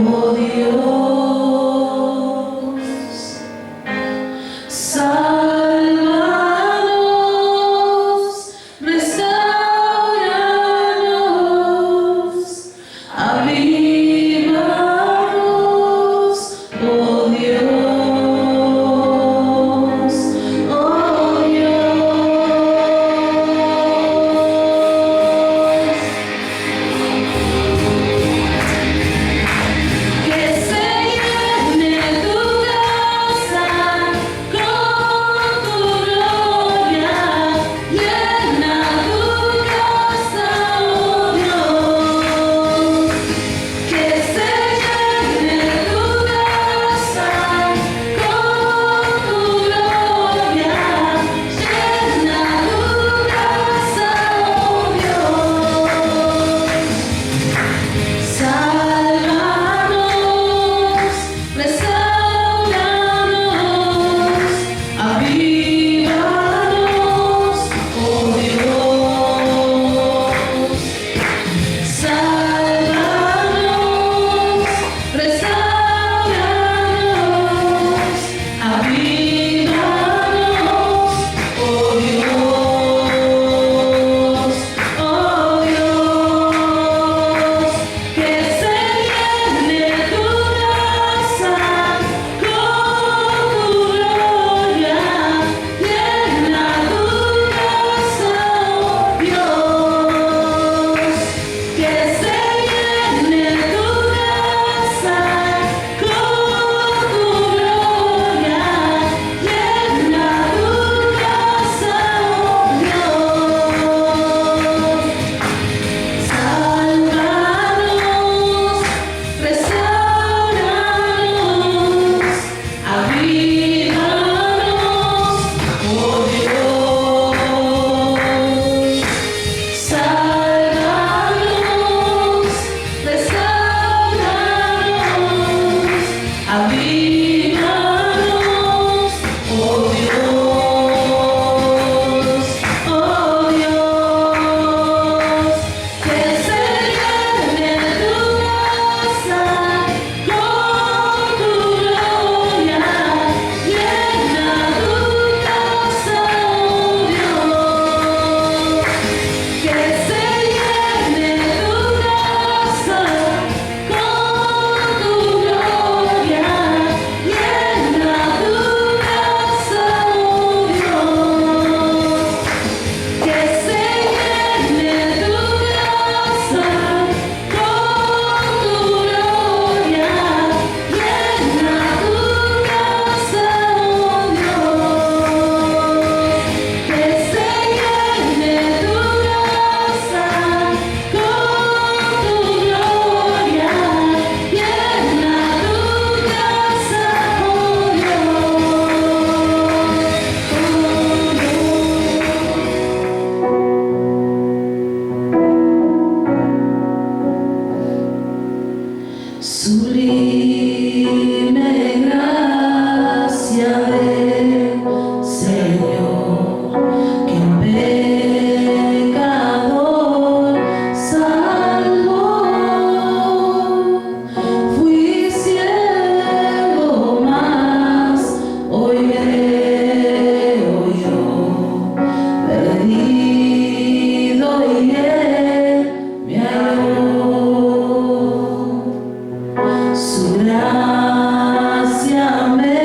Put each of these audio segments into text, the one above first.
oh Dios, sálvanos, restauranos, avívanos, oh Dios, oh que se llene tu casa con tu gloria, llena tu casa, oh Dios, que se llene tu casa con tu gloria, llena tu casa, oh Dios. Sálvanos, restauranos, avívanos, oh Dios. Sálvanos, restauranos, avívanos, oh Dios, oh Dios, que se llene tu casa con tu gloria, llena tu casa, oh Dios, que se llene tu casa con tu gloria, llena tu casa, oh Dios. Sálvanos, restauranos, avívanos, oh Dios. Sálvanos, restauranos, avívanos, oh Dios, oh Dios, que se llene tu casa con tu gloria, llena tu casa, oh Dios, que se llene tu casa con tu gloria, llena tu casa, oh Dios, que se llene tu casa con tu gloria, llena tu casa, oh Dios, que se llene tu casa con tu gloria, llena tu casa, oh Dios. Sublime gracia del Señor, que un pecador salvó. Fui ciego, mas hoy veo yo, perdido y Él me halló. Su gracia me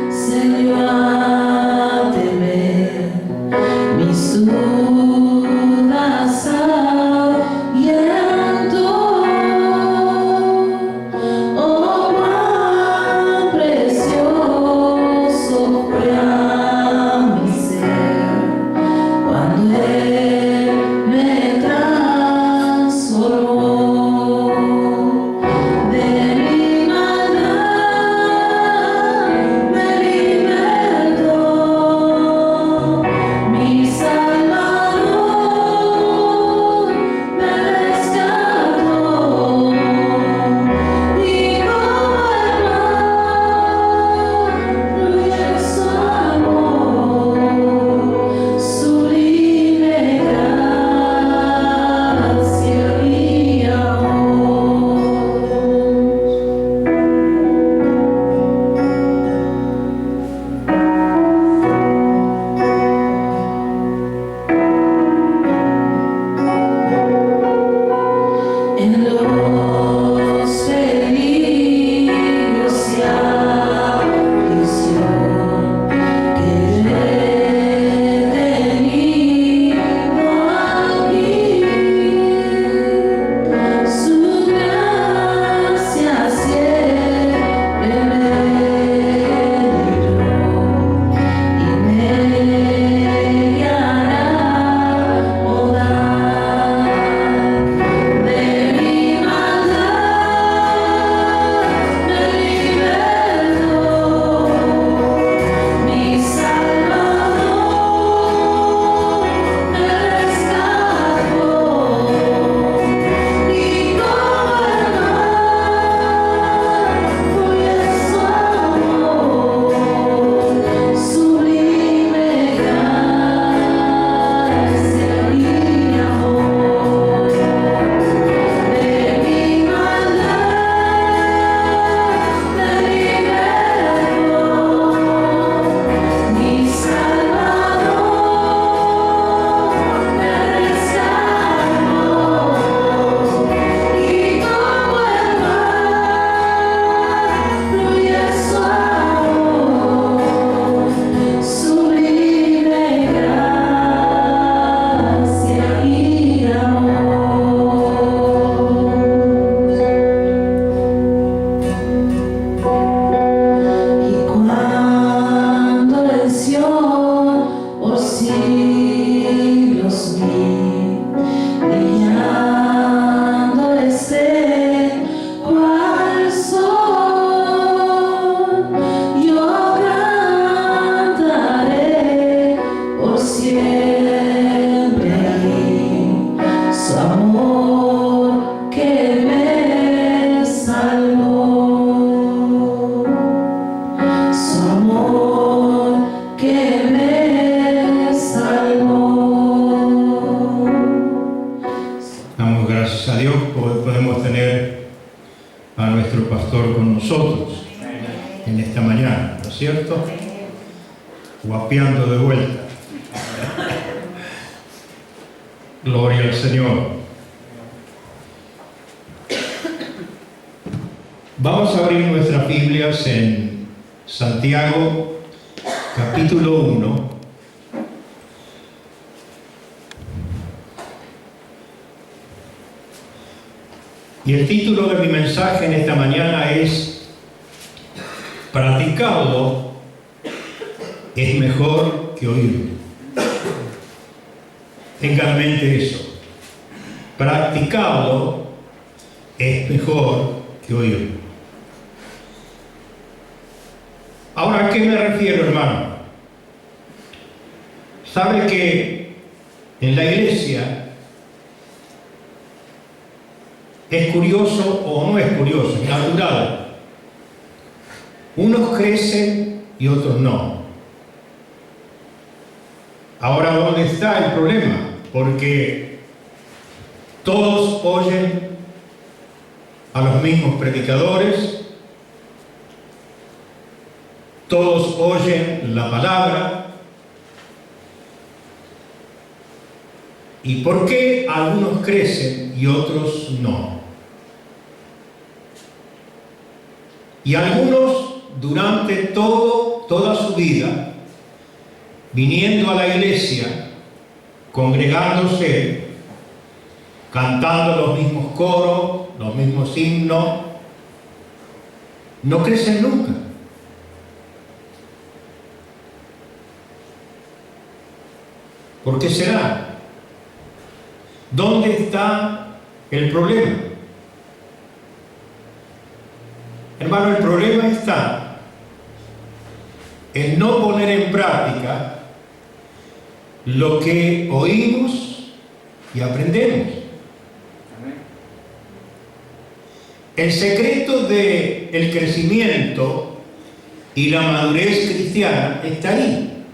enseñó a temer, mis dudas ahuyentó. Oh, cuán precioso fue a mi ser cuando Él me transformó. De mi nuestro pastor con nosotros en esta mañana, ¿no es cierto? Guapeando de vuelta. Gloria al Señor. Vamos a abrir nuestras Biblias en Santiago, capítulo 1. Y el título de mi mensaje en esta mañana es: practicarlo es mejor que oírlo. Tengan en mente eso. Practicarlo es mejor que oírlo. Ahora, ¿a qué me refiero, hermano? Sabe que en la iglesia es curioso, o no es curioso, es natural. Unos crecen y otros no. Ahora, ¿dónde está el problema? Porque todos oyen a los mismos predicadores, todos oyen la palabra. ¿Y por qué algunos crecen y otros no? Y algunos durante toda su vida, viniendo a la iglesia, congregándose, cantando los mismos coros, los mismos himnos, no crecen nunca. ¿Por qué será? ¿Dónde está el problema? Hermano, el problema está en no poner en práctica lo que oímos y aprendemos. El secreto del crecimiento y la madurez cristiana está ahí.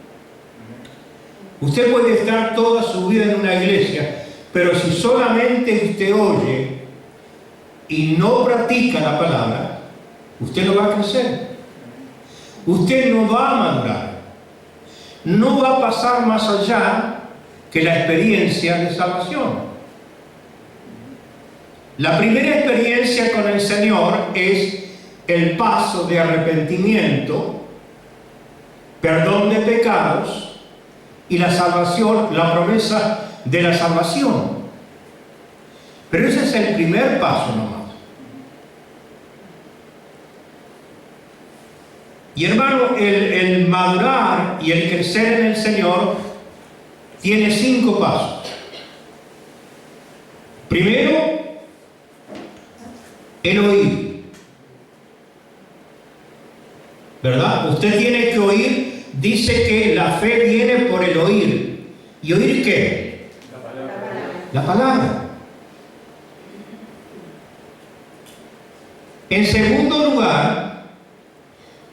Usted puede estar toda su vida en una iglesia, pero si solamente usted oye y no practica la palabra, usted no va a crecer. Usted no va a madurar. No va a pasar más allá que la experiencia de salvación. La primera experiencia con el Señor es el paso de arrepentimiento, perdón de pecados y la salvación, la promesa de la salvación. Pero ese es el primer paso nomás. Y hermano, el madurar y el crecer en el Señor tiene 5 pasos. Primero, el oír. ¿Verdad? Usted tiene que oír. Dice que la fe viene por el oír. ¿Y oír qué? La palabra. En segundo lugar,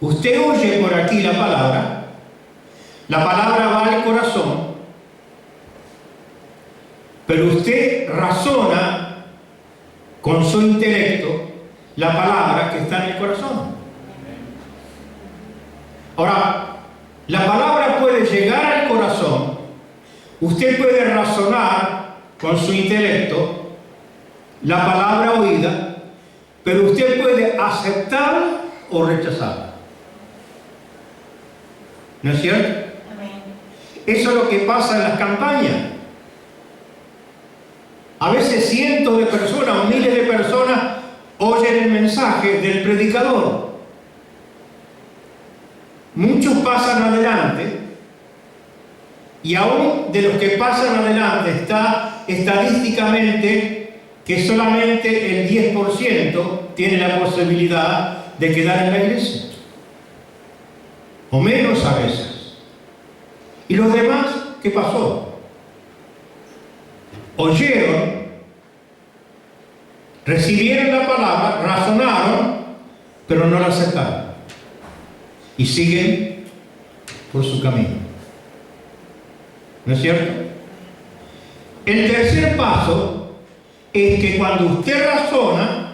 usted oye por aquí la palabra va al corazón, pero usted razona con su intelecto la palabra que está en el corazón. Ahora, la palabra puede llegar al corazón, usted puede razonar con su intelecto la palabra oída, pero usted puede aceptarla o rechazarla. ¿No es cierto? Amén. Eso es lo que pasa en las campañas. A veces cientos de personas o miles de personas oyen el mensaje del predicador. Muchos pasan adelante, y aún de los que pasan adelante está estadísticamente que solamente el 10% tiene la posibilidad de quedar en la iglesia. O menos a veces. ¿Y los demás qué pasó? Oyeron, recibieron la palabra, razonaron, pero no la aceptaron. Y siguen por su camino. ¿No es cierto? El tercer paso es que cuando usted razona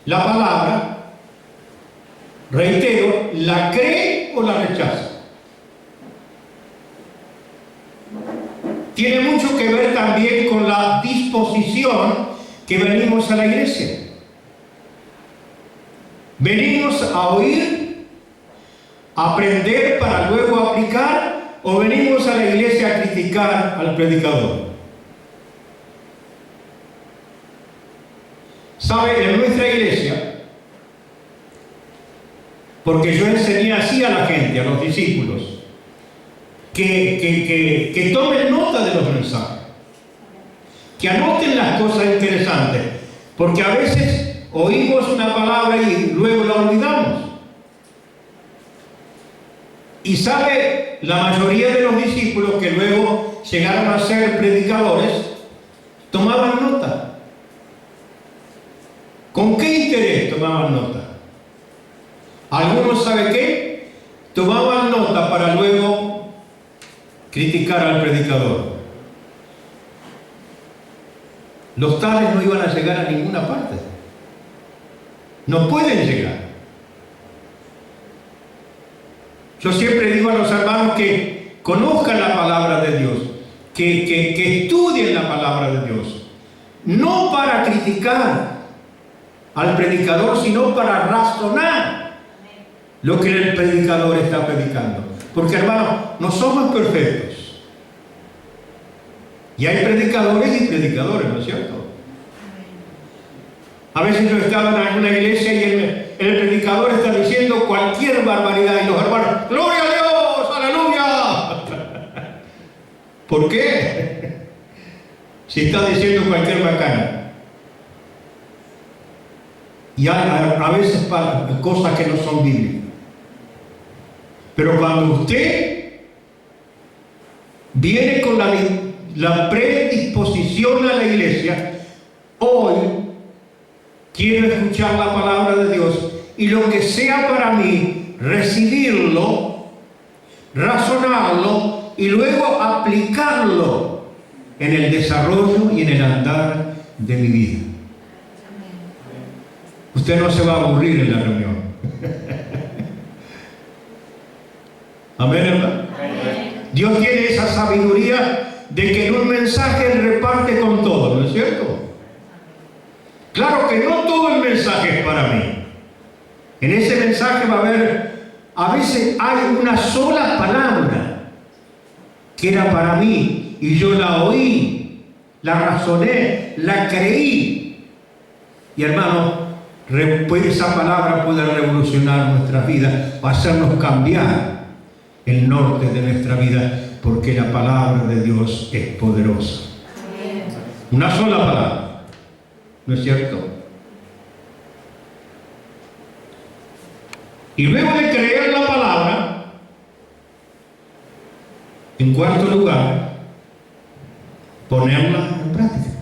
la palabra, reitero, ¿la cree o la rechaza? Tiene mucho que ver también con la disposición que venimos a la iglesia. ¿Venimos a oír, a aprender para luego aplicar, o venimos a la iglesia a criticar al predicador? ¿Sabe? En nuestra iglesia, porque yo enseñé así a la gente, a los discípulos, que tomen nota de los mensajes, que anoten las cosas interesantes, porque a veces oímos una palabra y luego la olvidamos. Y sabe, la mayoría de los discípulos que luego llegaron a ser predicadores, tomaban nota. ¿Con qué interés tomaban nota? Algunos, ¿sabe qué? Tomaban nota para luego criticar al predicador. Los tales no iban a llegar a ninguna parte. No pueden llegar. Yo siempre digo a los hermanos que conozcan la palabra de Dios, que estudien la palabra de Dios, no para criticar al predicador, sino para razonar lo que el predicador está predicando. Porque, hermanos, no somos perfectos. Y hay predicadores y predicadores, ¿no es cierto? A veces yo estaba en alguna iglesia y el predicador está diciendo cualquier barbaridad y los hermanos, ¡gloria a Dios! ¡Aleluya! ¿Por qué? Si está diciendo cualquier bacana. Y hay a veces cosas que no son bíblicas. Pero cuando usted viene con la predisposición a la iglesia, hoy quiero escuchar la palabra de Dios y lo que sea para mí, recibirlo, razonarlo y luego aplicarlo en el desarrollo y en el andar de mi vida. Usted no se va a aburrir en la reunión. Amén, hermano. Dios tiene esa sabiduría de que en un mensaje Él reparte con todo, ¿no es cierto? Claro que no todo el mensaje es para mí. En ese mensaje va a haber, a veces hay una sola palabra que era para mí y yo la oí, la razoné, la creí. Y hermano, esa palabra puede revolucionar nuestras vidas, va a hacernos cambiar el norte de nuestra vida, porque la palabra de Dios es poderosa. Una sola palabra, ¿no es cierto? Y luego de creer la palabra, en cuarto lugar, ponerla en práctica.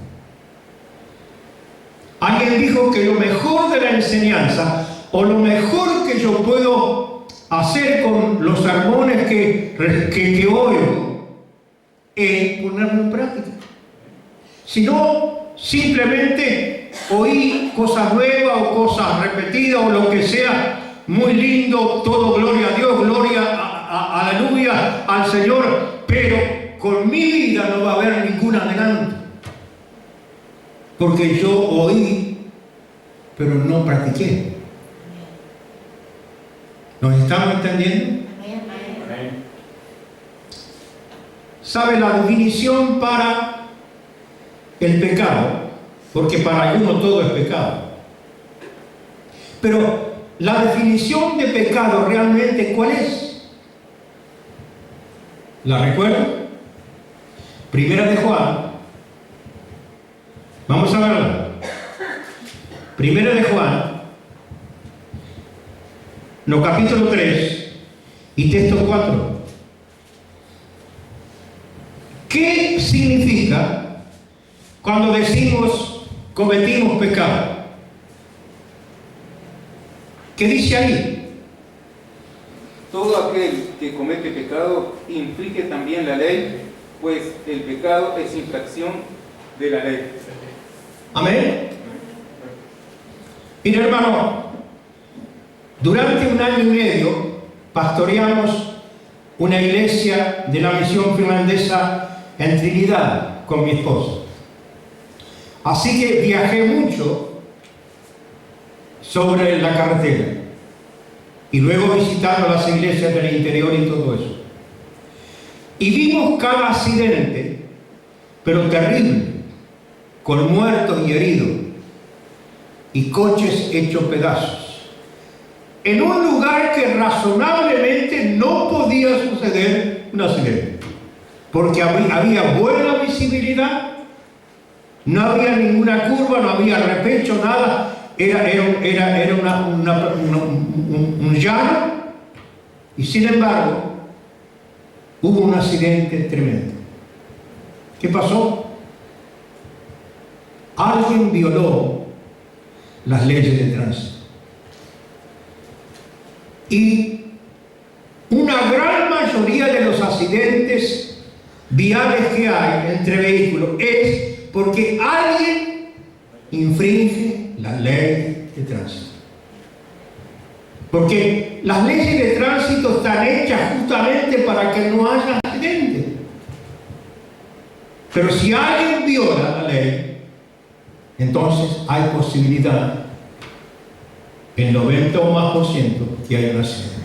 Alguien dijo que lo mejor de la enseñanza, o lo mejor que yo puedo hacer con los sermones que oigo, es ponerlo en práctica. Si no, simplemente oí cosas nuevas o cosas repetidas o lo que sea, muy lindo, todo gloria a Dios, aleluya al Señor, pero con mi vida no va a haber ningún adelanto. Porque yo oí, pero no practiqué. ¿Nos estamos entendiendo? ¿Sabe la definición para el pecado? Porque para algunos todo es pecado. Pero la definición de pecado realmente, ¿cuál es? ¿La recuerdan? Primera de Juan. Vamos a verla. Primera de Juan. No, capítulo 3 y texto 4. ¿Qué significa cuando decimos cometimos pecado? ¿Qué dice ahí? Todo aquel que comete pecado infringe también la ley, pues el pecado es infracción de la ley. Amén. Mira, hermano, Durante 1 año y medio pastoreamos una iglesia de la misión finlandesa en Trinidad con mi esposa. Así que viajé mucho sobre la carretera y luego visitando las iglesias del interior y todo eso. Y vimos cada accidente, pero terrible, con muertos y heridos, y coches hechos pedazos, en un lugar que razonablemente no podía suceder un accidente, porque había buena visibilidad, no había ninguna curva, no había repecho, nada, era un llano, y sin embargo hubo un accidente tremendo. ¿Qué pasó? Alguien violó las leyes de tránsito. Y una gran mayoría de los accidentes viales que hay entre vehículos es porque alguien infringe la ley de tránsito. Porque las leyes de tránsito están hechas justamente para que no haya accidentes. Pero si alguien viola la ley, entonces hay posibilidad, el 90 o más por ciento, que haya un accidente.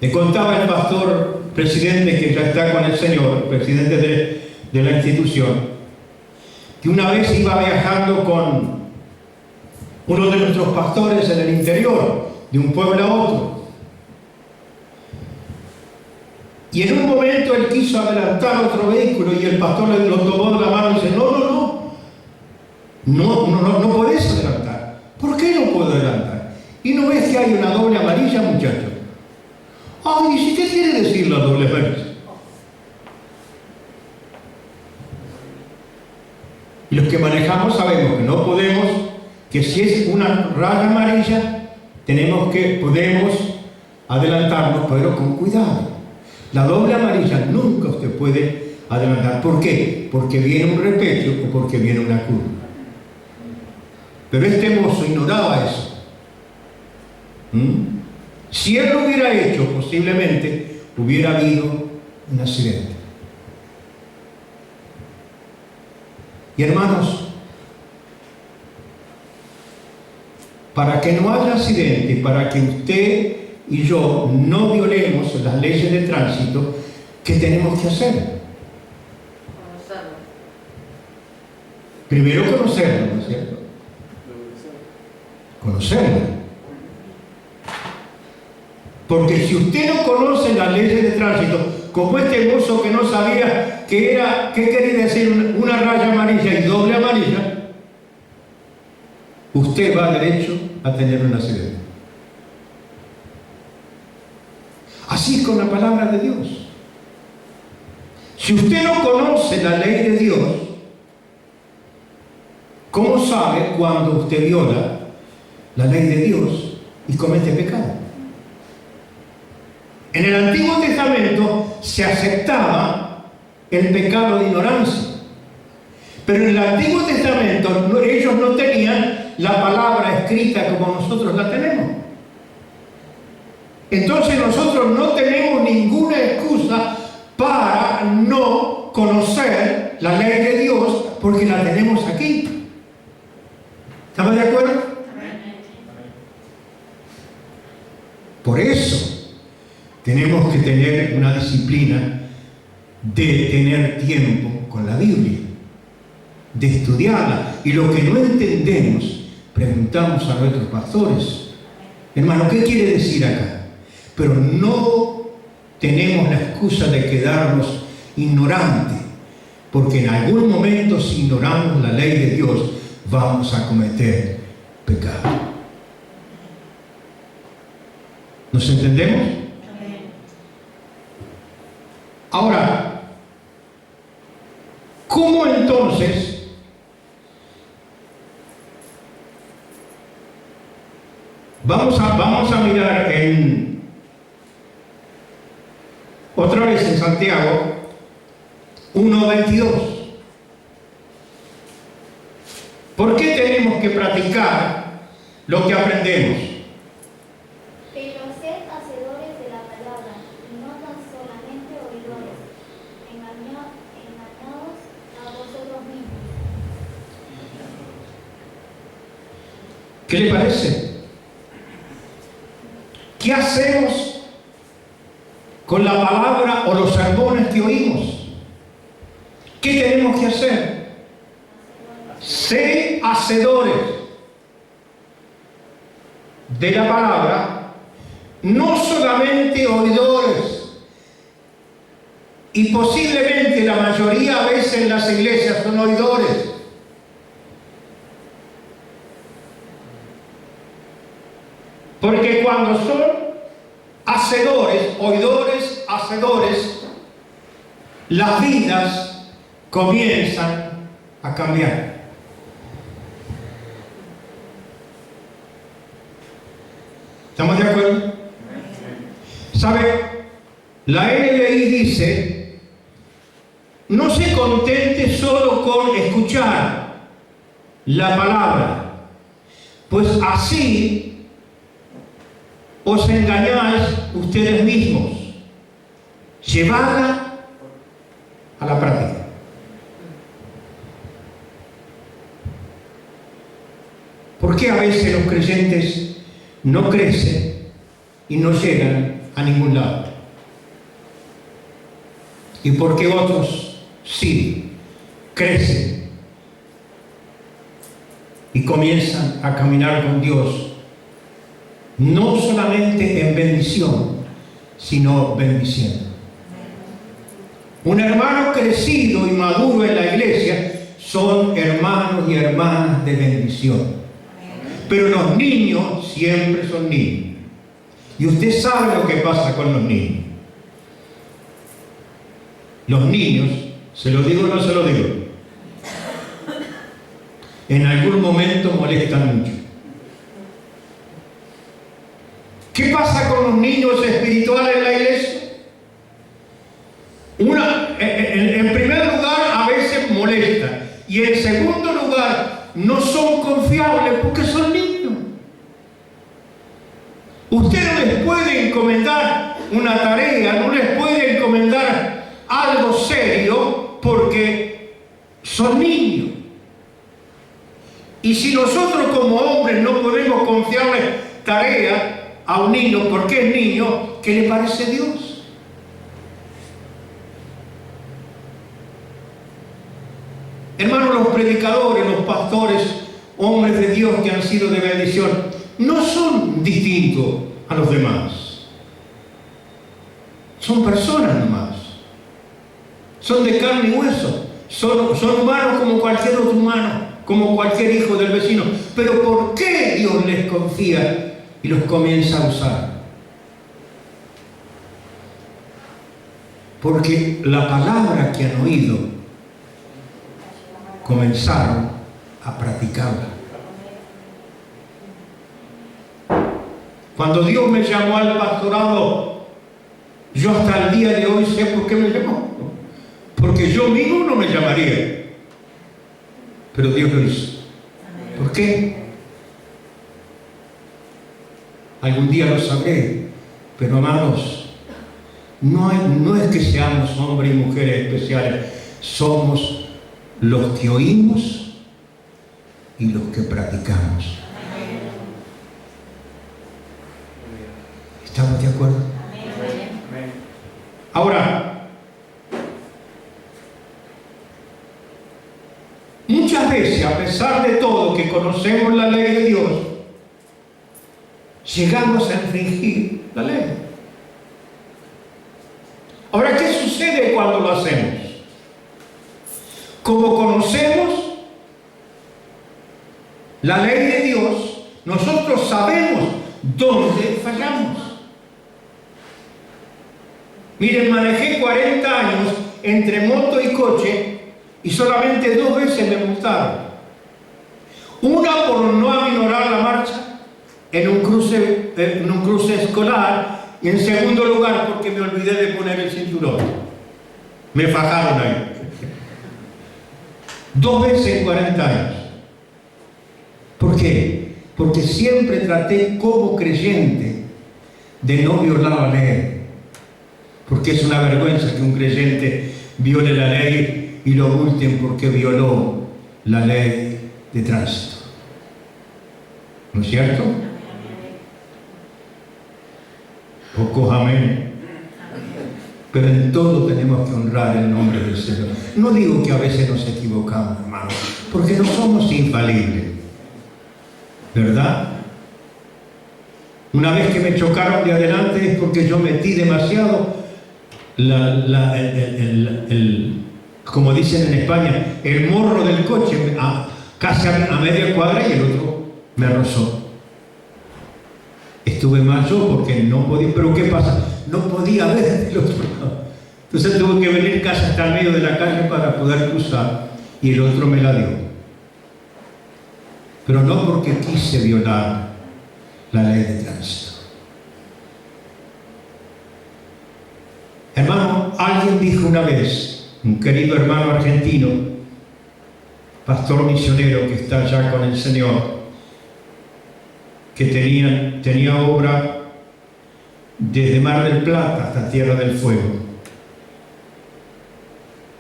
Le contaba el pastor presidente que ya está con el Señor, presidente de la institución, que una vez iba viajando con uno de nuestros pastores en el interior, de un pueblo a otro. Y en un momento él quiso adelantar otro vehículo y el pastor lo tomó de la mano y dice: no podés adelantar. ¿Por qué no puedo adelantar? ¿Y no ves que hay una doble amarilla, muchacho? Ay, ¿y qué quiere decir la doble amarilla? Y los que manejamos sabemos que no podemos, que si es una raya amarilla, podemos adelantarnos, pero con cuidado. La doble amarilla nunca usted puede adelantar. ¿Por qué? Porque viene un repecho o porque viene una curva. Pero este mozo ignoraba eso. Si él lo hubiera hecho, posiblemente hubiera habido un accidente. Y hermanos, para que no haya accidente, para que usted y yo no violemos las leyes de tránsito, ¿qué tenemos que hacer? Primero conocerlo, ¿no es cierto? Conocerlo. Porque si usted no conoce las leyes de tránsito, como este mozo que no sabía qué quería decir una raya amarilla y doble amarilla, usted va derecho a tener un accidente. Así es con la palabra de Dios. Si usted no conoce la ley de Dios, ¿cómo sabe cuando usted viola la ley de Dios y comete pecado? En el Antiguo Testamento se aceptaba el pecado de ignorancia, pero en el Antiguo Testamento ellos no tenían la palabra escrita como nosotros la tenemos. Entonces nosotros no tenemos ninguna excusa para no conocer la ley de Dios, porque la tenemos aquí. ¿Estamos de acuerdo? Por eso tenemos que tener una disciplina de tener tiempo con la Biblia, de estudiarla, y lo que no entendemos, preguntamos a nuestros pastores: hermano, ¿qué quiere decir acá? Pero no tenemos la excusa de quedarnos ignorantes, porque en algún momento, si ignoramos la ley de Dios, vamos a cometer pecado. ¿Nos entendemos? Ahora, ¿cómo entonces vamos a mirar otra vez en Santiago 1:22? ¿Por qué tenemos que practicar lo que aprendemos. Pero sed hacedores de la palabra, y no tan solamente oidores, engañados a vosotros mismos. ¿Qué le parece? ¿Qué hacemos con la palabra o los sermones que oímos? ¿Qué tenemos que hacer? Ser hacedores de la palabra, no solamente oidores. Y posiblemente la mayoría a veces en las iglesias son oidores. Porque cuando son hacedores, oidores, hacedores, las vidas comienzan a cambiar. ¿Estamos de acuerdo? ¿Sabe? La NBI dice, no se contente solo con escuchar la palabra, pues así os engañáis ustedes mismos. Llevadla a la práctica. ¿Por qué a veces los creyentes no crecen y no llegan a ningún lado? ¿Y por qué otros sí crecen y comienzan a caminar con Dios? No solamente en bendición, sino bendiciendo. Un hermano crecido y maduro en la iglesia son hermanos y hermanas de bendición. Pero los niños siempre son niños. Y usted sabe lo que pasa con los niños. Los niños, ¿se lo digo o no se lo digo? En algún momento molestan mucho. ¿Qué pasa con los niños espirituales en la iglesia? En primer lugar, a veces molestan. Y en segundo lugar, no son confiables porque son niños. Usted no les puede encomendar una tarea, no les puede encomendar algo serio porque son niños. Y si nosotros como hombres no podemos confiarle tarea a un niño porque es niño, ¿qué le parece a Dios? Hermanos, los predicadores, los pastores, hombres de Dios que han sido de bendición, no son distintos a los demás. Son personas nomás. Son de carne y hueso. Son humanos como cualquier otro humano, como cualquier hijo del vecino. Pero ¿por qué Dios les confía y los comienza a usar? Porque la palabra que han oído comenzaron a practicarla. Cuando Dios me llamó al pastorado, yo hasta el día de hoy sé por qué me llamó. Porque yo mismo no me llamaría. Pero Dios lo hizo. ¿Por qué? Algún día lo sabré. Pero amados, no es que seamos hombres y mujeres especiales. Somos los que oímos y los que practicamos. ¿Estamos de acuerdo? Ahora, muchas veces, a pesar de todo, que conocemos la ley de Dios, llegamos a infringir la ley. Ahora, ¿qué sucede cuando lo hacemos? Como conocemos la ley de Dios, nosotros sabemos dónde fallamos. Miren, manejé 40 años entre moto y coche y solamente 2 veces me multaron. Una por no aminorar la marcha en un cruce escolar, y en segundo lugar porque me olvidé de poner el cinturón. Me fajaron ahí. 2 veces en 40 años. ¿Por qué? porque siempre traté como creyente de no violar la ley, porque es una vergüenza que un creyente viole la ley y lo multen porque violó la ley de tránsito. ¿No es cierto? Pocos amén. Pero en todo tenemos que honrar el nombre del Señor. No digo que a veces nos equivocamos, hermano, porque no somos infalibles, ¿verdad? Una vez que me chocaron de adelante es porque yo metí demasiado como dicen en España, el morro del coche casi a media cuadra y el otro me rozó. Estuve mal yo porque no podía, pero ¿qué pasa? No podía ver del otro lado. Entonces tuve que venir casi hasta el medio de la calle para poder cruzar y el otro me la dio. Pero no porque quise violar la ley de tránsito. Hermano, alguien dijo una vez, un querido hermano argentino, pastor misionero que está allá con el Señor, que tenía obra desde Mar del Plata hasta Tierra del Fuego.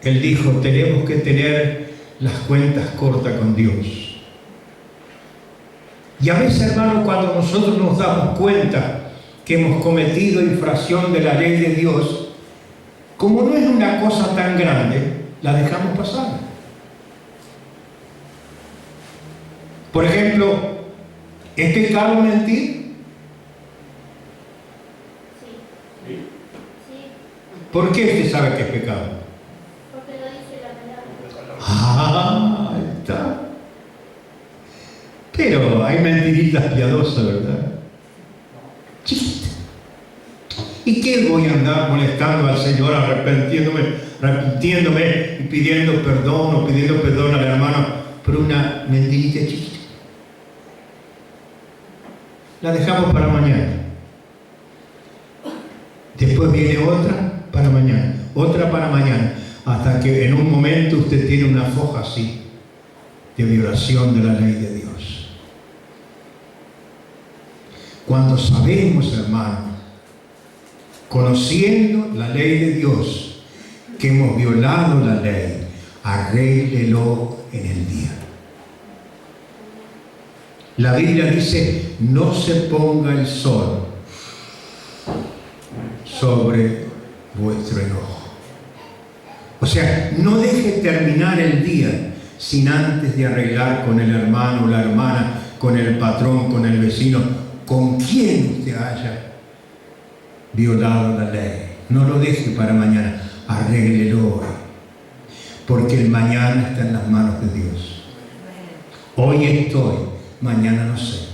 Él dijo, tenemos que tener las cuentas cortas con Dios. Y a veces, hermano, cuando nosotros nos damos cuenta que hemos cometido infracción de la ley de Dios, como no es una cosa tan grande, la dejamos pasar. Por ejemplo, ¿es pecado mentir? Sí. ¿Por qué usted sabe que es pecado? Porque lo dice la palabra. Ah, ahí está. Pero hay mentiritas piadosas, ¿verdad? Chiquita. ¿Y qué voy a andar molestando al Señor, arrepintiéndome y pidiendo perdón o pidiendo perdón al hermano por una mentirita chiquita? La dejamos para mañana. Después viene otra para mañana, otra para mañana, hasta que en un momento usted tiene una foja así de violación de la ley de Dios. Cuando sabemos, hermano, conociendo la ley de Dios, que hemos violado la ley, arréglelo en el día. La Biblia dice, no se ponga el sol sobre vuestro enojo. O sea, no deje terminar el día sin antes de arreglar con el hermano o la hermana, con el patrón, con el vecino, con quien usted haya violado la ley. No lo deje para mañana, arréglelo hoy, porque el mañana está en las manos de Dios. Hoy estoy, mañana no sé.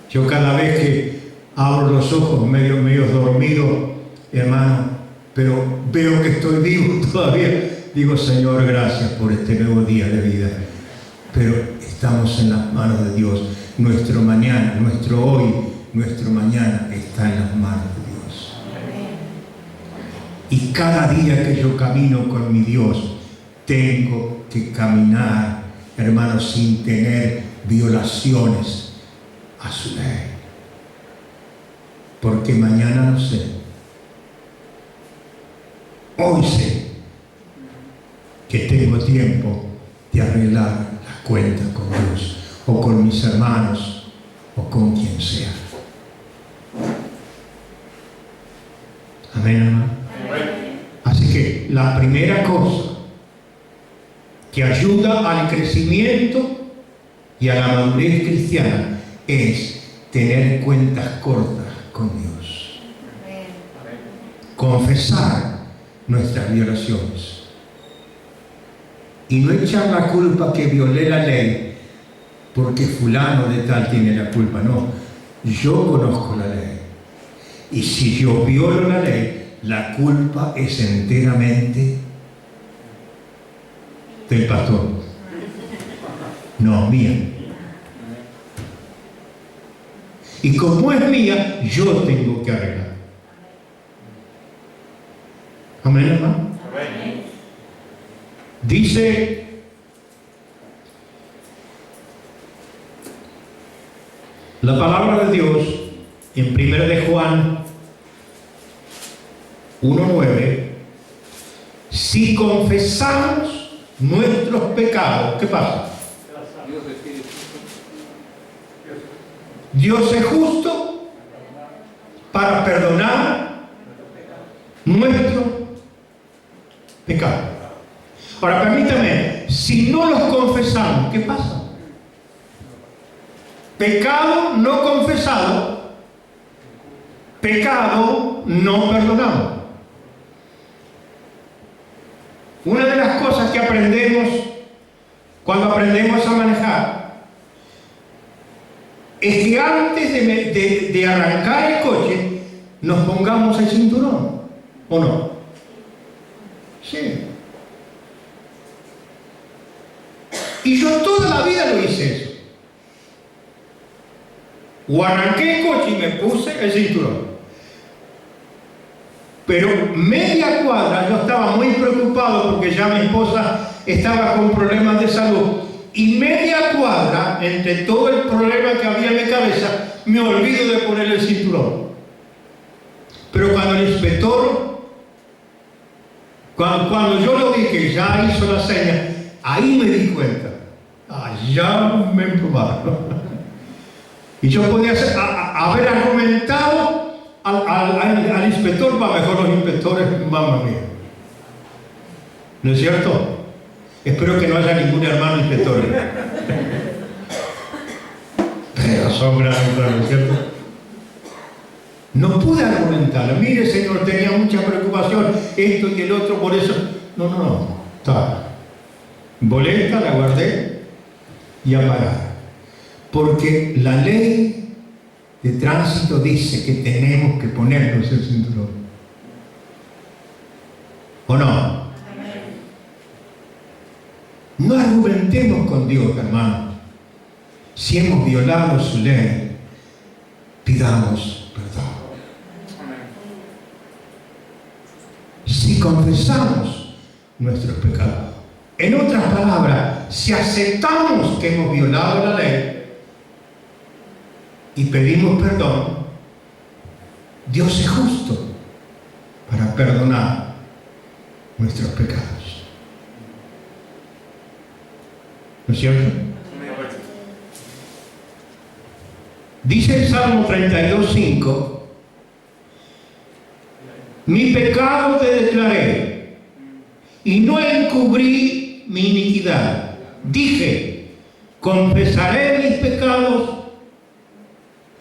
Yo cada vez que abro los ojos medio dormido, hermano, pero veo que estoy vivo todavía, digo, Señor, gracias por este nuevo día de vida. Pero estamos en las manos de Dios. Nuestro mañana, nuestro hoy, nuestro mañana está en las manos de Dios. Y cada día que yo camino con mi Dios, tengo que caminar, hermano, sin tener violaciones a su ley. Porque mañana no sé. Hoy sé que tengo tiempo de arreglar las cuentas con Dios, o con mis hermanos, o con quien sea. Amén, hermano. Así que la primera cosa que ayuda al crecimiento y a la madurez cristiana es tener cuentas cortas con Dios. Confesar nuestras violaciones. Y no echar la culpa que violé la ley porque fulano de tal tiene la culpa. No, yo conozco la ley. Y si yo violo la ley, la culpa es enteramente del pastor. No, mía. Y como es mía, yo tengo que arreglar. Amén, hermano. Dice La palabra de Dios en 1 de Juan 1:9, si confesamos nuestros pecados, ¿qué pasa? Dios es justo. Dios es justo para perdonar nuestro pecado. Ahora permítame, si no los confesamos, ¿qué pasa? Pecado no confesado, pecado no perdonado. Una de las cosas que aprendemos cuando aprendemos a manejar es que antes de arrancar el coche nos pongamos el cinturón, ¿o no? Sí. Y yo toda la vida lo hice eso. O arranqué el coche y me puse el cinturón. Pero media cuadra yo estaba muy preocupado porque ya mi esposa estaba con problemas de salud. Y media cuadra, entre todo el problema que había en mi cabeza, me olvido de poner el cinturón. Pero cuando el inspector, cuando yo lo vi que ya hizo la seña, ahí me di cuenta. Ya me emprobaron. Y yo podía haber argumentado al inspector, va mejor los inspectores, mamá mía. ¿No es cierto? Espero que no haya ningún hermano inspector. Pero son grandes, ¿no es cierto? No pude argumentar. Mire, señor, tenía mucha preocupación, esto y el otro, por eso. No. Está. Boleta, la guardé y a pagar. Porque la ley de tránsito dice que tenemos que ponernos el cinturón. ¿O no? No argumentemos con Dios, hermano. Si hemos violado su ley, pidamos perdón. Si confesamos nuestros pecados, en otras palabras, si aceptamos que hemos violado la ley y pedimos perdón, Dios es justo para perdonar nuestros pecados. ¿No es cierto? Dice el Salmo 32:5, mi pecado te declaré y no encubrí mi iniquidad. Dije, confesaré mis pecados,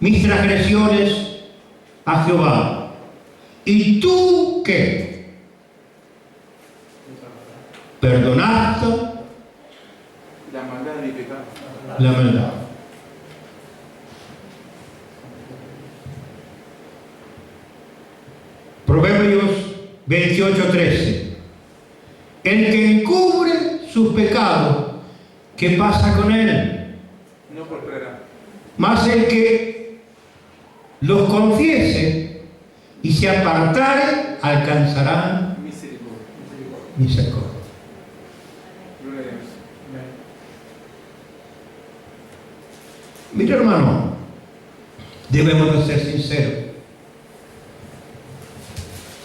mis transgresiones a Jehová. ¿Y tú qué? ¿Perdonaste La maldad de mi pecado. la maldad? Proverbios 28:13. El que encubre sus pecados, ¿qué pasa con él? No prosperará. Mas el que los confiese y se apartare, alcanzará misericordia. Gloria a Dios. Mira, hermano, debemos de ser sinceros.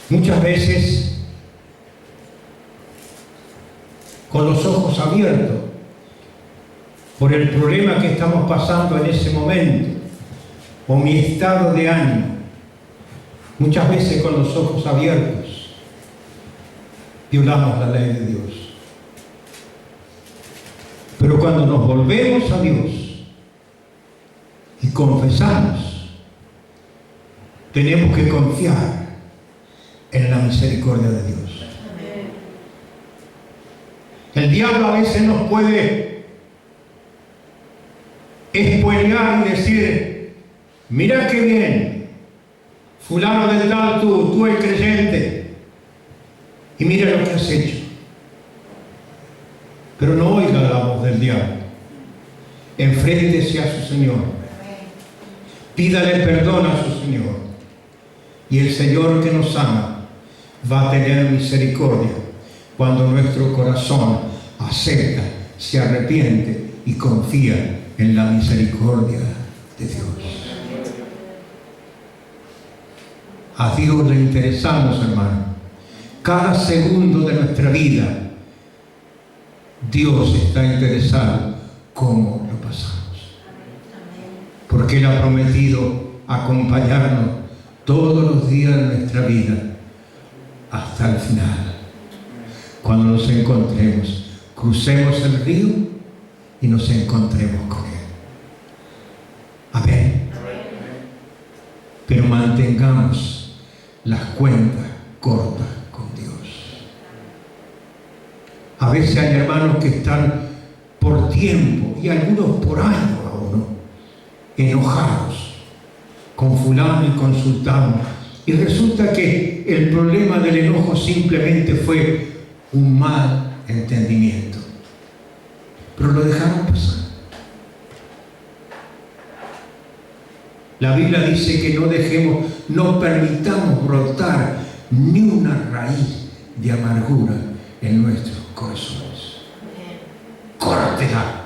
Muchas veces, con los ojos abiertos, por el problema que estamos pasando en ese momento, o mi estado de ánimo, muchas veces con los ojos abiertos, violamos la ley de Dios. Pero cuando nos volvemos a Dios y confesamos, tenemos que confiar en la misericordia de Dios. El diablo a veces nos puede espolear y decir, mira qué bien, fulano de tal, tú eres creyente, y mira lo que has hecho. Pero no oiga la voz del diablo. Enfréntese a su Señor. Pídale perdón a su Señor. Y el Señor que nos ama va a tener misericordia cuando nuestro corazón acepta, se arrepiente y confía en la misericordia de Dios. A Dios le interesamos, hermano. Cada segundo de nuestra vida, Dios está interesado cómo lo pasamos. Porque Él ha prometido acompañarnos todos los días de nuestra vida hasta el final. Cuando nos encontremos, crucemos el río y nos encontremos con Él. Amén. Pero mantengamos las cuentas cortas con Dios. A veces hay hermanos que están por tiempo y algunos por años aún, enojados con fulano y con sultano, y resulta que el problema del enojo simplemente fue un mal entendimiento, pero lo dejaron pasar. La Biblia dice que no permitamos brotar ni una raíz de amargura en nuestros corazones. Córtela.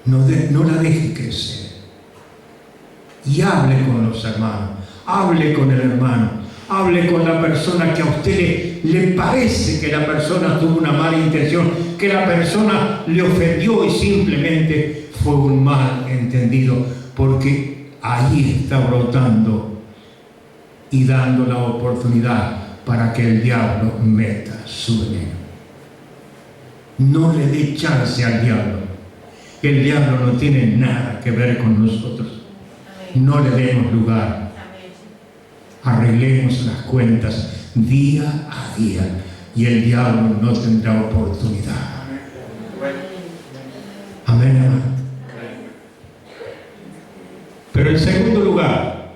No la deje crecer. Y hable con los hermanos, hable con el hermano, hable con la persona que a usted le parece que la persona tuvo una mala intención, que la persona le ofendió y simplemente fue un mal entendido, porque ahí está brotando y dando la oportunidad para que el diablo meta su veneno. No le dé chance al diablo. El diablo no tiene nada que ver con nosotros. No le demos lugar. Arreglemos las cuentas día a día y el diablo no tendrá oportunidad. Amén, hermano. Pero en segundo lugar,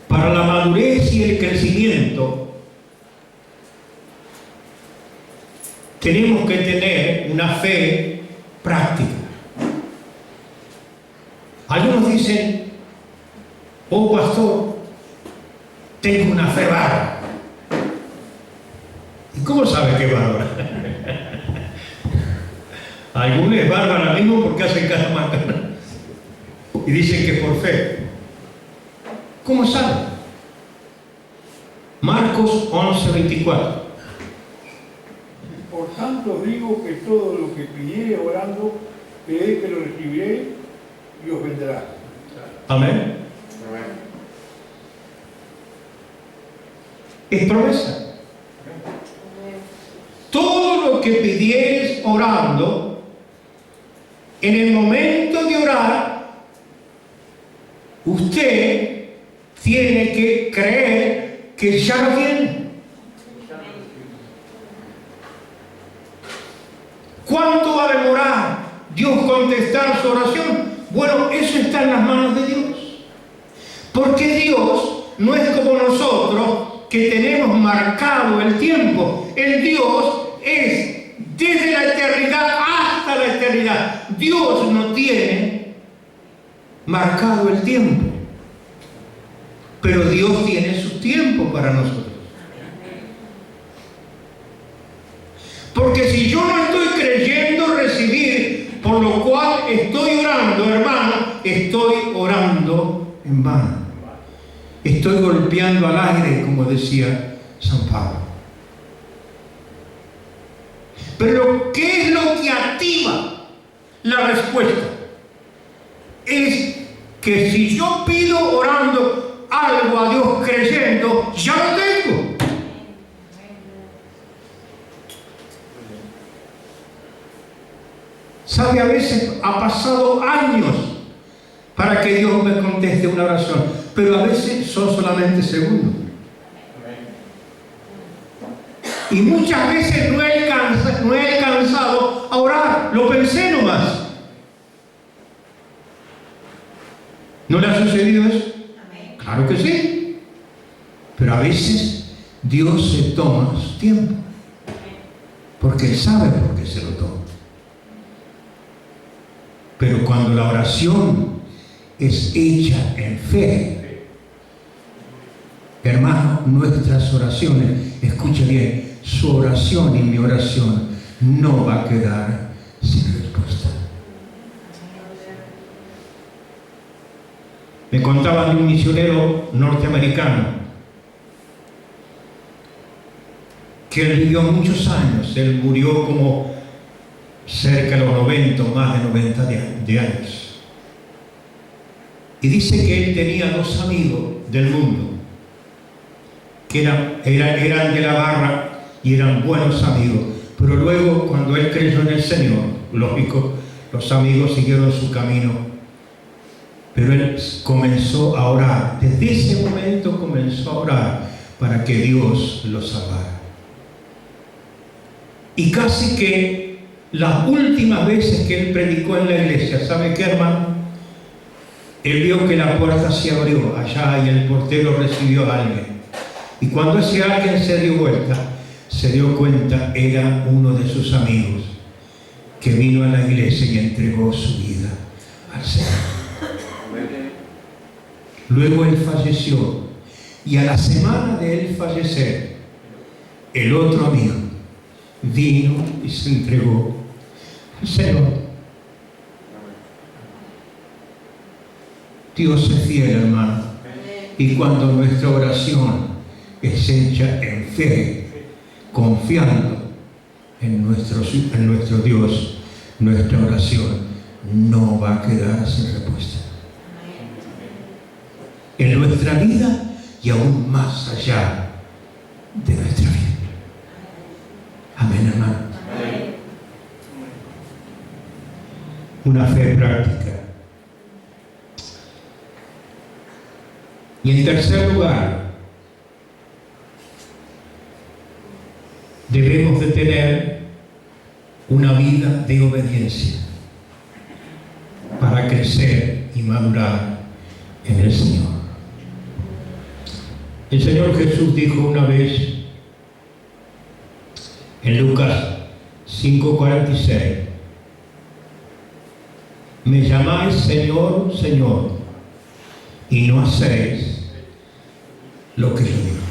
para la madurez y el crecimiento, tenemos que tener una fe práctica. Algunos dicen: oh pastor, tengo una fe bárbara. ¿Y cómo sabe que es bárbara? Algunos es bárbara mismo porque hacen cada macana y dicen que por fe. ¿Cómo sabe? Marcos 11:24. Por tanto os digo que todo lo que pidiere orando, creed que lo recibiré y os vendrá. Amén. Es promesa. Todo lo que pidieres orando, en el momento de orar, usted tiene que creer que ya lo tiene. ¿Cuánto va a demorar Dios contestar su oración? Bueno, eso está en las manos de Dios. Porque Dios no es como nosotros, que tenemos marcado el tiempo. El Dios es desde la eternidad hasta la eternidad. Dios no tiene marcado el tiempo, pero Dios tiene su tiempo para nosotros. Porque si yo no estoy creyendo recibir, por lo cual estoy orando, hermano, estoy orando en vano. Estoy golpeando al aire, como decía San Pablo. Pero ¿qué es lo que activa la respuesta? Es que si yo pido orando algo a Dios creyendo, ya lo tengo. ¿Sabe? A veces ha pasado años para que Dios me conteste una oración, pero a veces son solamente segundos. Y muchas veces no he alcanzado a orar, lo pensé nomás. ¿No le ha sucedido eso? Claro que sí. Pero a veces Dios se toma su tiempo, porque Él sabe por qué se lo toma. Pero cuando la oración es hecha en fe, hermano, nuestras oraciones, escuche bien, su oración y mi oración no va a quedar sin respuesta. Me contaban de un misionero norteamericano que él vivió muchos años. Él murió como cerca de los 90, más de 90 de años. Y dice que él tenía dos amigos del mundo, que eran de la barra y eran buenos amigos. Pero luego, cuando él creyó en el Señor, lógico, los amigos siguieron su camino. Pero él comenzó a orar. Desde ese momento comenzó a orar para que Dios lo salvara. Y casi que las últimas veces que él predicó en la iglesia, ¿sabe qué, hermano? Él vio que la puerta se abrió allá y el portero recibió a alguien. Y cuando ese alguien se dio vuelta, se dio cuenta, era uno de sus amigos que vino a la iglesia y entregó su vida al Señor. Luego él falleció, y a la semana de él fallecer, el otro amigo vino y se entregó al Señor. Dios es fiel, hermano. Y cuando nuestra oración es hecha en fe, confiando en nuestro Dios, nuestra oración no va a quedar sin respuesta. En nuestra vida y aún más allá de nuestra vida. Amén, hermano. Amén. Una fe práctica. Y en tercer lugar, debemos de tener una vida de obediencia para crecer y madurar en el Señor. El Señor Jesús dijo una vez en Lucas 5:46: me llamáis Señor, Señor, y no hacéis lo que yo digo.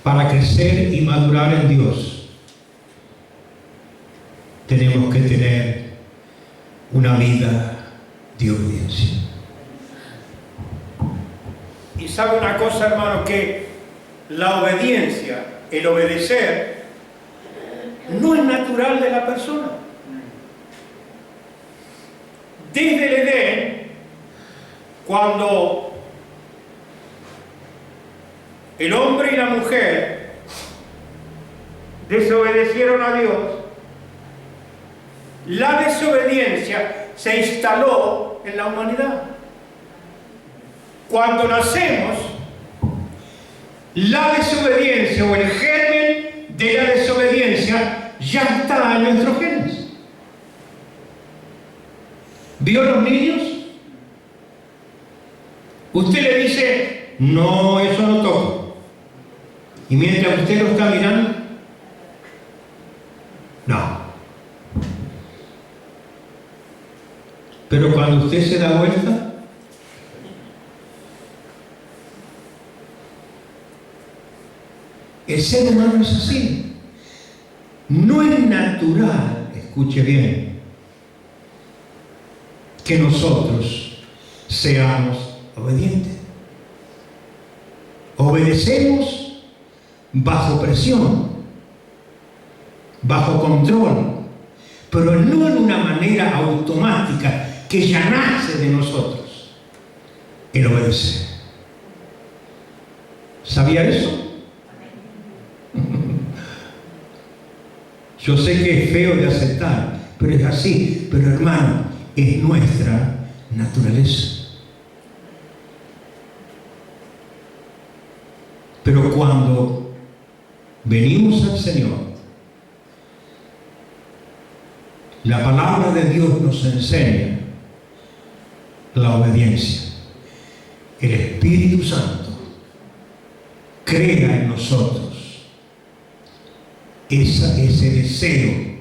Para crecer y madurar en Dios, tenemos que tener una vida de obediencia. Y sabe una cosa, hermano, que la obediencia, el obedecer, no es natural de la persona. Desde el Edén, cuando el hombre y la mujer desobedecieron a Dios, la desobediencia se instaló en la humanidad. Cuando nacemos, la desobediencia o el germen de la desobediencia ya está en nuestros genes. ¿Vio los niños? Usted le dice, no, eso no toco. Y mientras usted lo está mirando, no. Pero cuando usted se da vuelta, el ser humano es así. No es natural, escuche bien, que nosotros seamos obedientes. Obedecemos bajo presión, bajo control, pero no en una manera automática que ya nace de nosotros el obedecer. ¿Sabía eso? Yo sé que es feo de aceptar, pero es así. Pero hermano, es nuestra naturaleza. Pero cuando venimos al Señor, la palabra de Dios nos enseña la obediencia. El Espíritu Santo crea en nosotros ese deseo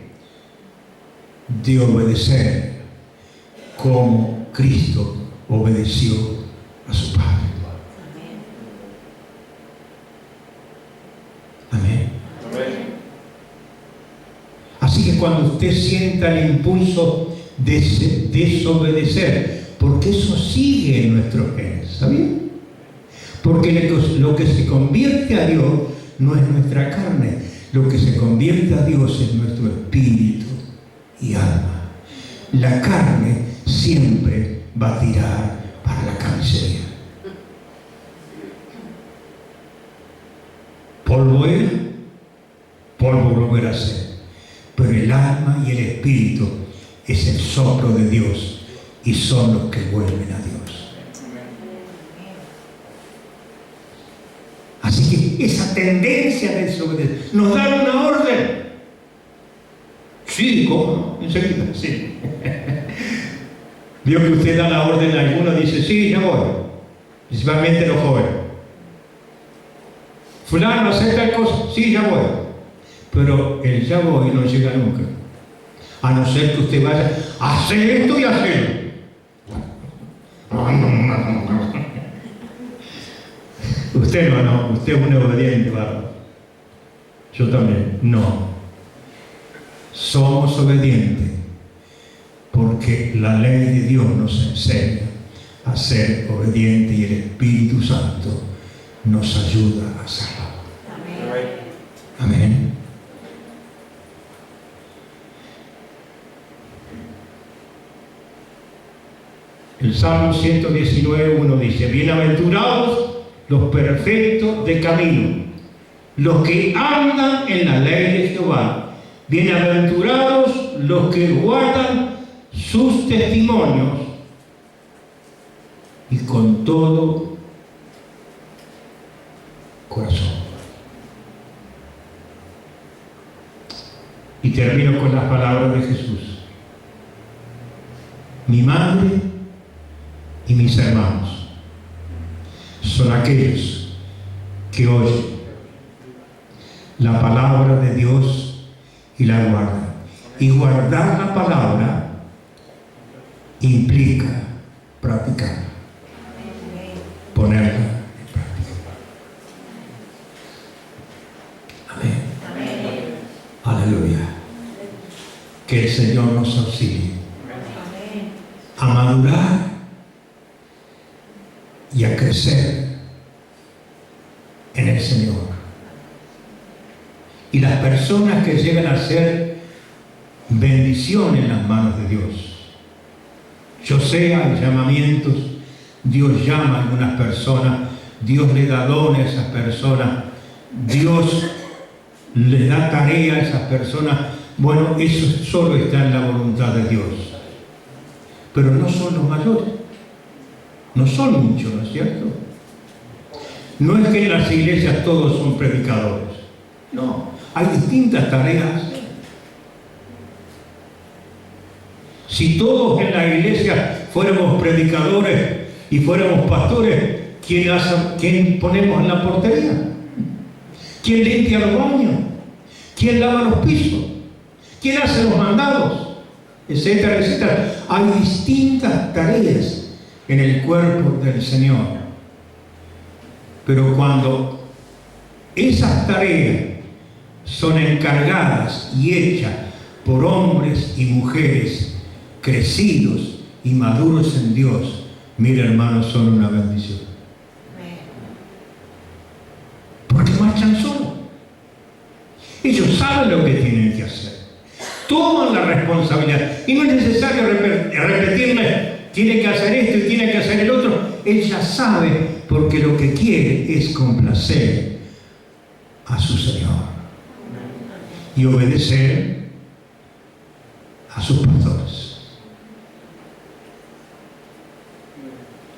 de obedecer como Cristo obedeció a su Padre. Amén. Así que cuando usted sienta el impulso de desobedecer, porque eso sigue en nuestros genes, ¿sabían? Porque lo que se convierte a Dios no es nuestra carne, lo que se convierte a Dios es nuestro espíritu y alma. La carne siempre va a tirar para la carnicería. Polvo era, polvo volverá a ser. Pero el alma y el espíritu es el soplo de Dios y son los que vuelven a Dios. Así que esa tendencia a desobedecer nos da una orden. Sí, ¿cómo no? Enseguida, sí. Vio que usted da la orden a alguno y dice, sí, ya voy. Principalmente los jóvenes. Fulano, ¿hacer tal cosa? Sí, ya voy. Pero el ya voy no llega nunca. A no ser que usted vaya a hacer esto y hacerlo. Usted no, usted es un obediente, ¿verdad? Yo también, no. Somos obedientes porque la ley de Dios nos enseña a ser obedientes y el Espíritu Santo nos ayuda a salvar. Amén. El Salmo 119:1 dice: bienaventurados los perfectos de camino, los que andan en la ley de Jehová, bienaventurados los que guardan sus testimonios y con todo corazón. Y termino con las palabras de Jesús: mi madre y mis hermanos son aquellos que oyen la palabra de Dios y la guardan. Y guardar la palabra implica practicarla, ponerla en práctica. Amén. Aleluya. Que el Señor nos auxilie a madurar y a crecer en el Señor. Y las personas que llegan a ser bendición en las manos de Dios. Yo sé, hay llamamientos, Dios llama a algunas personas, Dios le da dones a esas personas, Dios le da tarea a esas personas. Bueno, eso solo está en la voluntad de Dios. Pero no son los mayores. No son muchos, ¿no es cierto? No es que en las iglesias todos son predicadores. No, hay distintas tareas. Si todos en la iglesia fuéramos predicadores y fuéramos pastores, ¿quién ponemos en la portería? ¿Quién limpia los baños? ¿Quién lava los pisos? ¿Quién hace los mandados? Etcétera, etcétera. Hay distintas tareas en el cuerpo del Señor. Pero cuando esas tareas son encargadas y hechas por hombres y mujeres crecidos y maduros en Dios, mira, hermanos, son una bendición. Porque marchan solos. Ellos saben lo que tienen que hacer. Toman la responsabilidad. Y no es necesario repetirles: tiene que hacer esto y tiene que hacer el otro. Ella sabe, porque lo que quiere es complacer a su Señor y obedecer a sus pastores.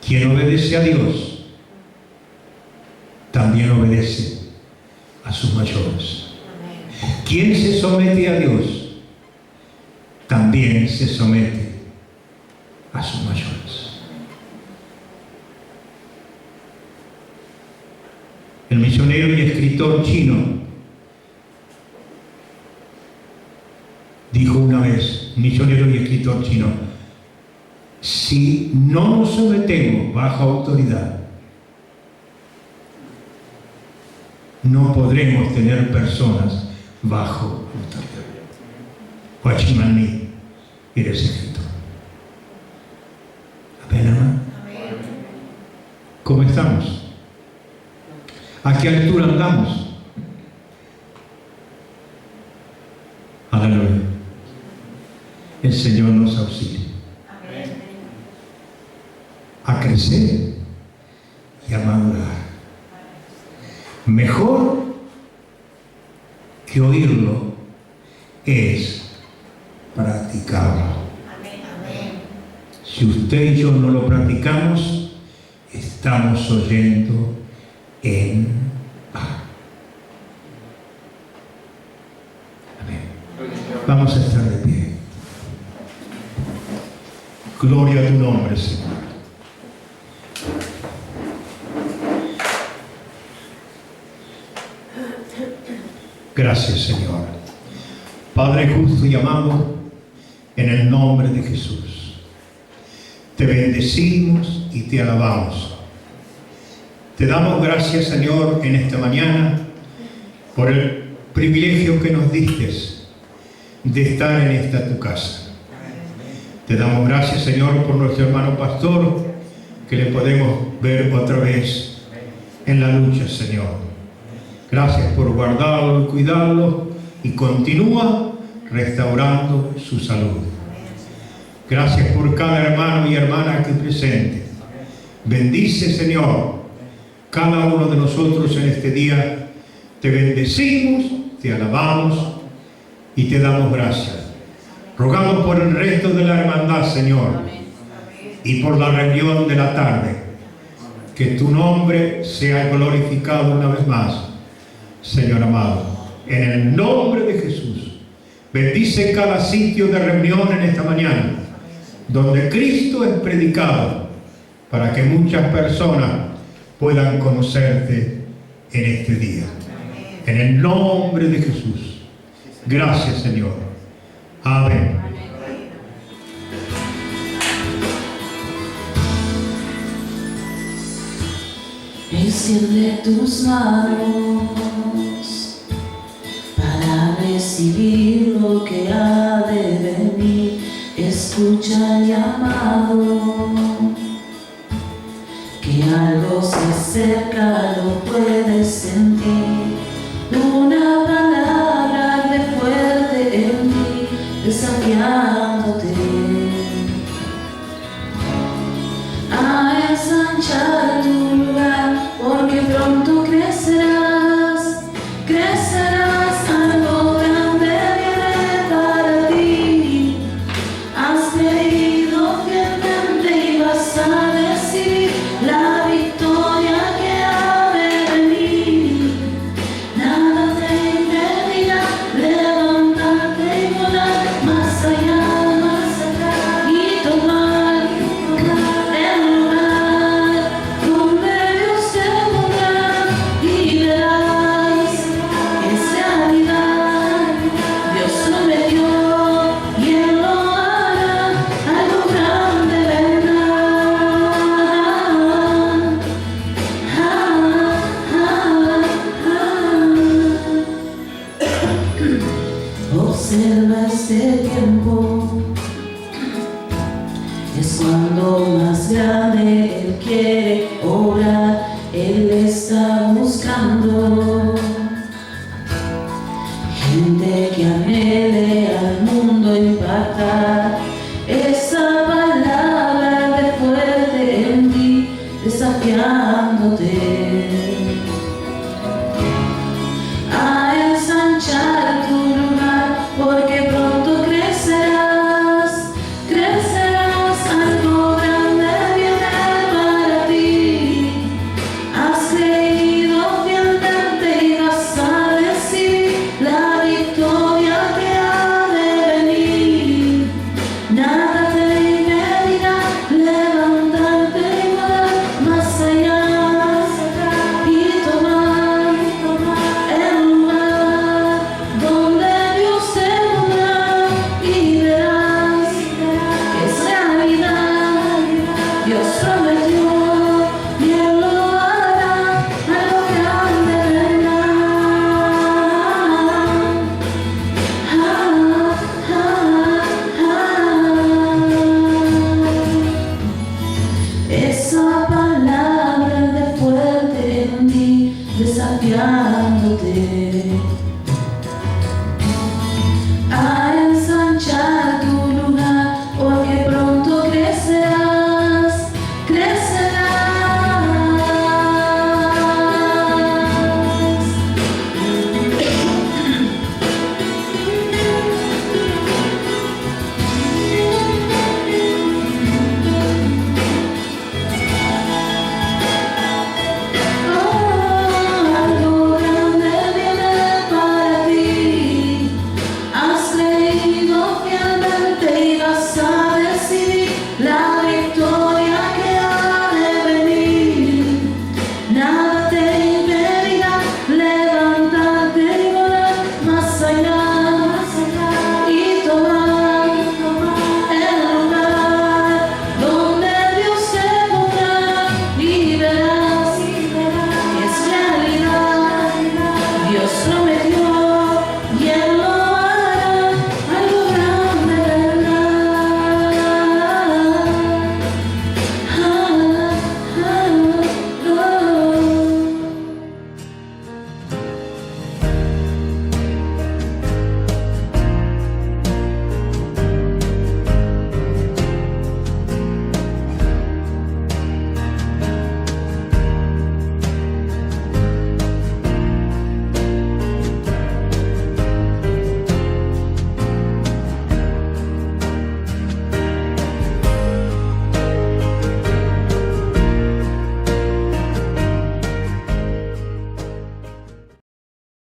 Quien obedece a Dios también obedece a sus mayores. Quien se somete a Dios también se somete a sus mayores. El misionero y escritor chino dijo una vez, misionero y escritor chino: si no nos sometemos bajo autoridad, no podremos tener personas bajo autoridad. Huachimaní era ese escritor. Amén. estamos? ¿A qué altura andamos? Aleluya. El Señor nos auxilia a crecer y a madurar. Mejor que oírlo es practicarlo. Si usted y yo no lo practicamos, estamos oyendo en vano. Amén. Vamos a estar de pie. Gloria a tu nombre, Señor. Gracias, Señor. Padre justo y amado, en el nombre de Jesús, te bendecimos y te alabamos. Te damos gracias, Señor, en esta mañana por el privilegio que nos diste de estar en esta tu casa. Te damos gracias, Señor, por nuestro hermano pastor, que le podemos ver otra vez en la lucha, Señor. Gracias por guardarlo y cuidarlo, y continúa restaurando su salud. Gracias por cada hermano y hermana aquí presente. Bendice, Señor, cada uno de nosotros en este día. Te bendecimos, te alabamos y te damos gracias. Rogamos por el resto de la hermandad, Señor, y por la reunión de la tarde. Que tu nombre sea glorificado una vez más, Señor amado. En el nombre de Jesús, bendice cada sitio de reunión en esta mañana, donde Cristo es predicado, para que muchas personas puedan conocerte en este día. En el nombre de Jesús. Gracias, Señor. Amén. Extiende tus manos para recibir lo que ha de venir. Escucha el llamado, que algo se acerca, lo puedes sentir. Una palabra de fuerte en ti, desafiándote a ensanchar tu lugar, porque pronto crecerás, crecerás, algo grande viene para ti. Has creído fielmente y vas a recibir la victoria que ha de venir. Nada te impedirá levantarte y volar más allá, más acá, y tomar el lugar donde Dios te pondrá, y verás que es realidad. Dios prometió y Él lo hará, algo grande vendrá. Observa este tiempo, es cuando más grande Él quiere obrar. Él está buscando gente que anhele al mundo impactar.